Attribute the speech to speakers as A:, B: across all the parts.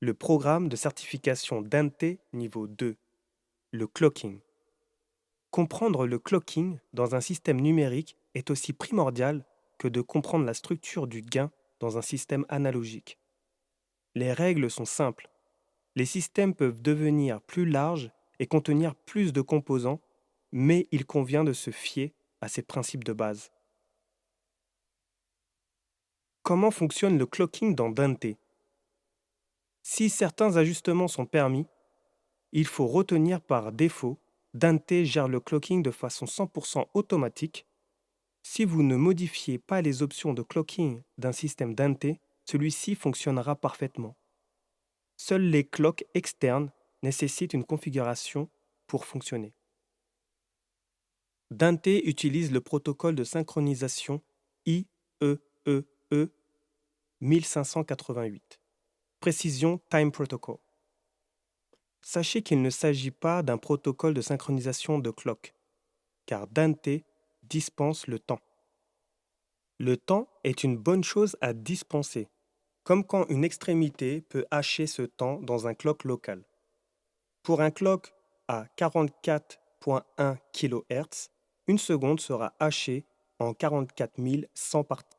A: Le programme de certification Dante niveau 2, le clocking. Comprendre le clocking dans un système numérique est aussi primordial que de comprendre la structure du gain dans un système analogique. Les règles sont simples. Les systèmes peuvent devenir plus larges et contenir plus de composants, mais il convient de se fier à ces principes de base. Comment fonctionne le clocking dans Dante? Si certains ajustements sont permis, il faut retenir par défaut, Dante gère le clocking de façon 100% automatique. Si vous ne modifiez pas les options de clocking d'un système Dante, celui-ci fonctionnera parfaitement. Seuls les clocks externes nécessitent une configuration pour fonctionner. Dante utilise le protocole de synchronisation IEEE 1588, Precision Time Protocol. Sachez qu'il ne s'agit pas d'un protocole de synchronisation de clock, car Dante dispense le temps. Le temps est une bonne chose à dispenser, comme quand une extrémité peut hacher ce temps dans un clock local. Pour un clock à 44,1 kHz, une seconde sera hachée en 44 100 parties.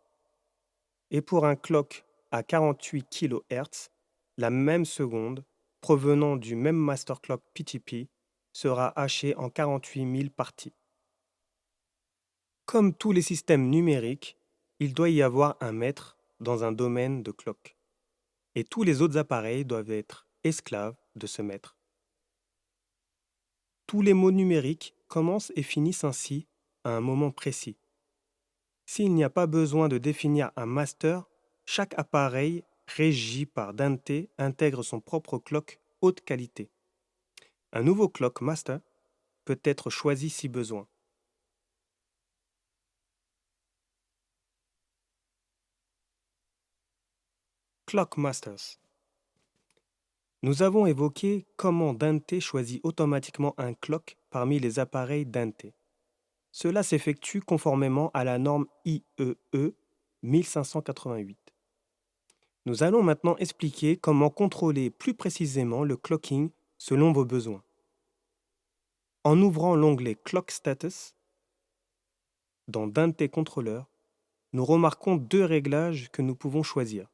A: Et pour un clock à 48 kHz, la même seconde, provenant du même master clock PTP, sera hachée en 48 000 parties. Comme tous les systèmes numériques, il doit y avoir un maître dans un domaine de clock. Et tous les autres appareils doivent être esclaves de ce maître. Tous les mots numériques commencent et finissent ainsi à un moment précis. S'il n'y a pas besoin de définir un master, chaque appareil régi par Dante intègre son propre clock haute qualité. Un nouveau clock master peut être choisi si besoin. Clock Masters. Nous avons évoqué comment Dante choisit automatiquement un clock parmi les appareils Dante. Cela s'effectue conformément à la norme IEE 1588. Nous allons maintenant expliquer comment contrôler plus précisément le clocking selon vos besoins. En ouvrant l'onglet Clock Status dans Dante Controller, nous remarquons deux réglages que nous pouvons choisir.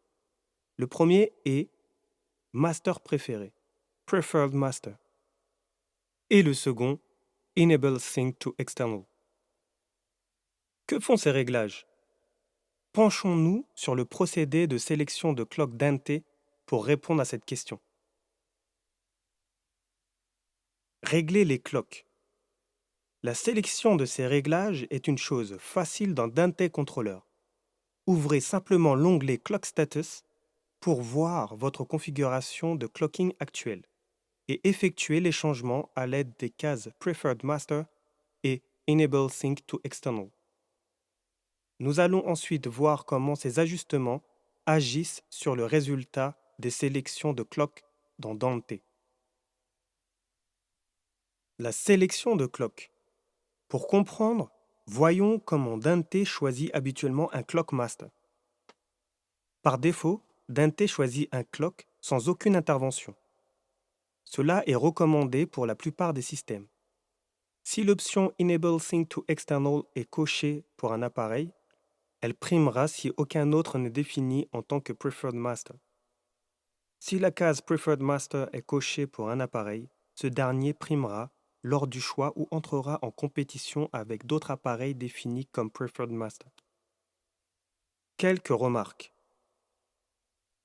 A: Le premier est Master préféré, Preferred Master, et le second, Enable Sync to External. Que font ces réglages? Penchons-nous sur le procédé de sélection de clock Dante pour répondre à cette question. Régler les clocks. La sélection de ces réglages est une chose facile dans Dante Controller. Ouvrez simplement l'onglet Clock Status pour voir votre configuration de clocking actuelle et effectuez les changements à l'aide des cases Preferred Master et Enable Sync to External. Nous allons ensuite voir comment ces ajustements agissent sur le résultat des sélections de clock dans Dante. La sélection de clock. Pour comprendre, voyons comment Dante choisit habituellement un clock master. Par défaut, Dante choisit un clock sans aucune intervention. Cela est recommandé pour la plupart des systèmes. Si l'option Enable Sync to External est cochée pour un appareil, elle primera si aucun autre n'est défini en tant que Preferred Master. Si la case Preferred Master est cochée pour un appareil, ce dernier primera lors du choix ou entrera en compétition avec d'autres appareils définis comme Preferred Master. Quelques remarques.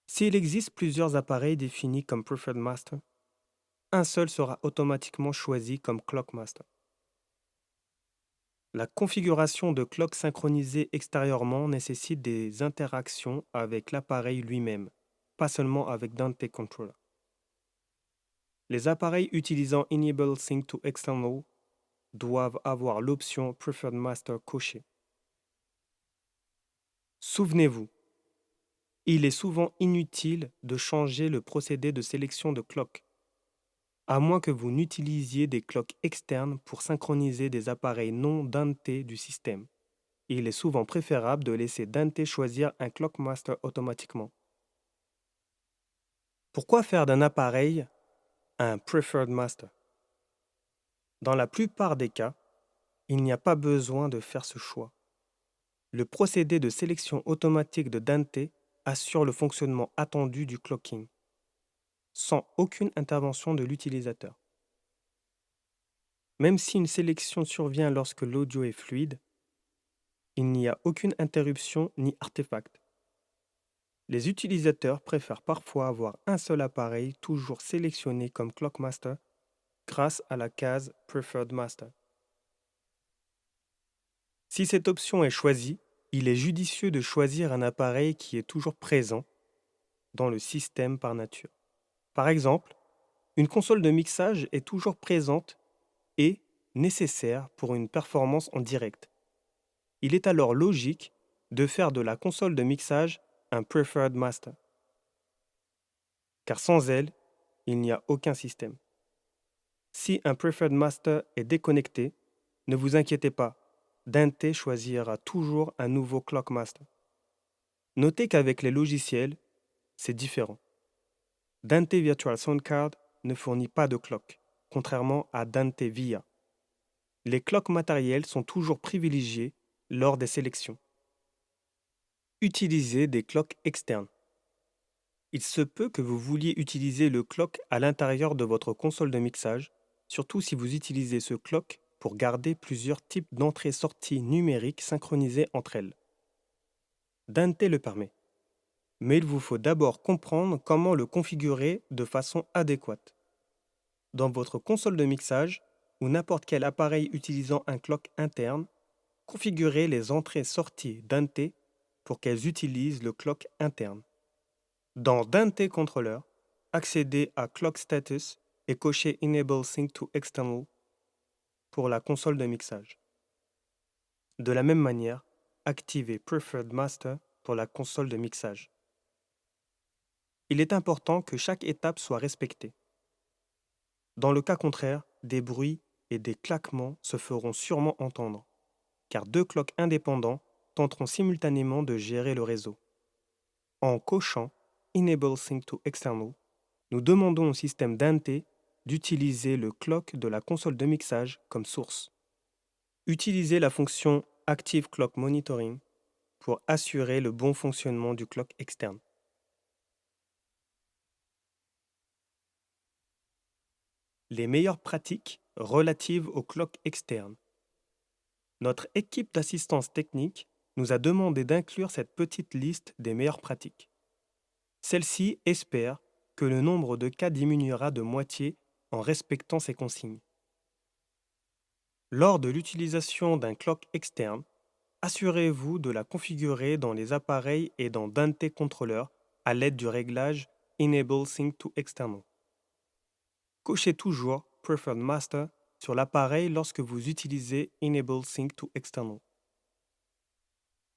A: S'il existe plusieurs appareils définis comme Preferred Master, un seul sera automatiquement choisi comme Clock Master. La configuration de clock synchronisée extérieurement nécessite des interactions avec l'appareil lui-même, pas seulement avec Dante Controller. Les appareils utilisant Enable Sync to External doivent avoir l'option Preferred Master cochée. Souvenez-vous, il est souvent inutile de changer le procédé de sélection de clock, à moins que vous n'utilisiez des clocks externes pour synchroniser des appareils non Dante du système. Il est souvent préférable de laisser Dante choisir un clock master automatiquement. Pourquoi faire d'un appareil un Preferred Master? Dans la plupart des cas, il n'y a pas besoin de faire ce choix. Le procédé de sélection automatique de Dante assure le fonctionnement attendu du clocking, sans aucune intervention de l'utilisateur. Même si une sélection survient lorsque l'audio est fluide, il n'y a aucune interruption ni artefact. Les utilisateurs préfèrent parfois avoir un seul appareil toujours sélectionné comme Clock Master grâce à la case Preferred Master. Si cette option est choisie, il est judicieux de choisir un appareil qui est toujours présent dans le système par nature. Par exemple, une console de mixage est toujours présente et nécessaire pour une performance en direct. Il est alors logique de faire de la console de mixage un Preferred Master, car sans elle, il n'y a aucun système. Si un Preferred Master est déconnecté, ne vous inquiétez pas, Dante choisira toujours un nouveau Clock Master. Notez qu'avec les logiciels, c'est différent. Dante Virtual Sound Card ne fournit pas de clock, contrairement à Dante VIA. Les clocks matériels sont toujours privilégiés lors des sélections. Utilisez des clocks externes. Il se peut que vous vouliez utiliser le clock à l'intérieur de votre console de mixage, surtout si vous utilisez ce clock pour garder plusieurs types d'entrées-sorties numériques synchronisées entre elles. Dante le permet, mais il vous faut d'abord comprendre comment le configurer de façon adéquate. Dans votre console de mixage ou n'importe quel appareil utilisant un clock interne, configurez les entrées-sorties Dante pour qu'elles utilisent le clock interne. Dans Dante Controller, accédez à Clock Status et cochez Enable Sync to External pour la console de mixage. De la même manière, activez Preferred Master pour la console de mixage. Il est important que chaque étape soit respectée. Dans le cas contraire, des bruits et des claquements se feront sûrement entendre, car deux clocks indépendants tenteront simultanément de gérer le réseau. En cochant Enable Sync to External, nous demandons au système Dante d'utiliser le clock de la console de mixage comme source. Utilisez la fonction Active Clock Monitoring pour assurer le bon fonctionnement du clock externe. Les meilleures pratiques relatives au clock externe. Notre équipe d'assistance technique nous a demandé d'inclure cette petite liste des meilleures pratiques. Celle-ci espère que le nombre de cas diminuera de moitié en respectant ces consignes. Lors de l'utilisation d'un clock externe, assurez-vous de la configurer dans les appareils et dans Dante Controller à l'aide du réglage Enable Sync to External. Cochez toujours Preferred Master sur l'appareil lorsque vous utilisez Enable Sync to External.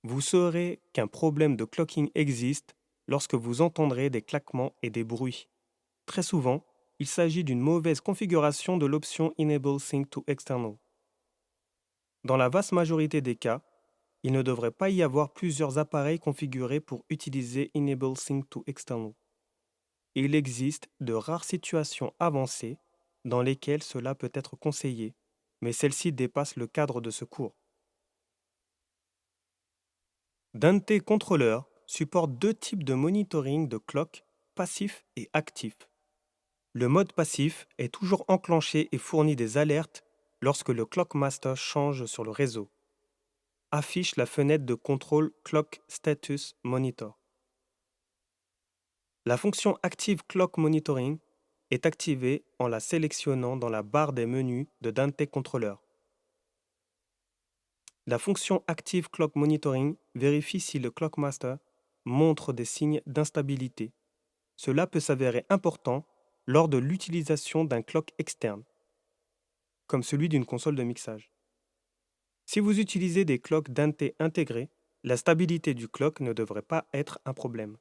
A: Vous saurez qu'un problème de clocking existe lorsque vous entendrez des claquements et des bruits. Très souvent, il s'agit d'une mauvaise configuration de l'option Enable Sync to External. Dans la vaste majorité des cas, il ne devrait pas y avoir plusieurs appareils configurés pour utiliser Enable Sync to External. Il existe de rares situations avancées dans lesquelles cela peut être conseillé, mais celles-ci dépassent le cadre de ce cours. Dante Controller supporte deux types de monitoring de clock, passif et actif. Le mode passif est toujours enclenché et fournit des alertes lorsque le Clock Master change sur le réseau. Affiche la fenêtre de contrôle Clock Status Monitor. La fonction Active Clock Monitoring est activée en la sélectionnant dans la barre des menus de Dante Controller. La fonction Active Clock Monitoring vérifie si le Clock Master montre des signes d'instabilité. Cela peut s'avérer important lors de l'utilisation d'un clock externe, comme celui d'une console de mixage. Si vous utilisez des clocks Dante intégrés, la stabilité du clock ne devrait pas être un problème.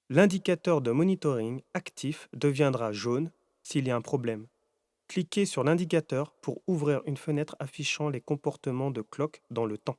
A: L'indicateur de monitoring actif deviendra jaune s'il y a un problème. Cliquez sur l'indicateur pour ouvrir une fenêtre affichant les comportements de clock dans le temps.